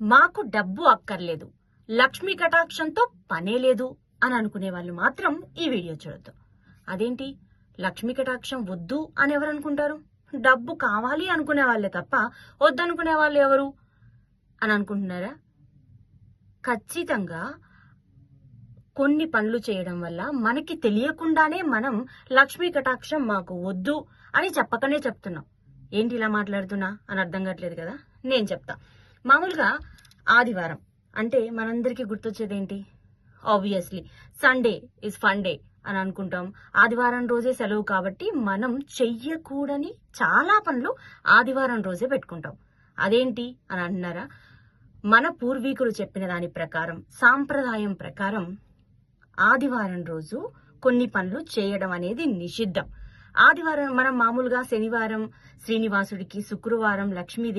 మాకు డబ్బు అక్కర్లేదు, లక్ష్మీ కటాక్షంతో పనే లేదు అని అనుకునే వాళ్ళు మాత్రం ఈ వీడియో చూడొద్దు. అదేంటి, లక్ష్మీ కటాక్షం వద్దు అని ఎవరు అనుకుంటారు? డబ్బు కావాలి అనుకునే వాళ్ళే తప్ప వద్దనుకునే వాళ్ళు ఎవరు అని అనుకుంటున్నారా? ఖచ్చితంగా కొన్ని పనులు చేయడం వల్ల మనకి తెలియకుండానే మనం లక్ష్మీ కటాక్షం మాకు వద్దు అని చెప్పకనే చెప్తున్నాం. ఏంటి ఇలా మాట్లాడుతున్నా అని అర్థం కావట్లేదు కదా? నేను చెప్తా. మామూలుగా ఆదివారం అంటే మనందరికీ గుర్తొచ్చేది ఏంటి? Obviously Sunday is fun day అని అనుకుంటాం. ఆదివారం రోజే సెలవు కాబట్టి మనం చెయ్యకూడని చాలా పనులు ఆదివారం రోజే పెట్టుకుంటాం. అదేంటి అని అంటున్నారా? మన పూర్వీకులు చెప్పిన దాని ప్రకారం, సాంప్రదాయం ప్రకారం ఆదివారం రోజు కొన్ని పనులు చేయడం అనేది నిషిద్ధం. ఆదివారం మనం మామూలుగా శనివారం శ్రీనివాసుడికి, శుక్రవారం లక్ష్మీదేవి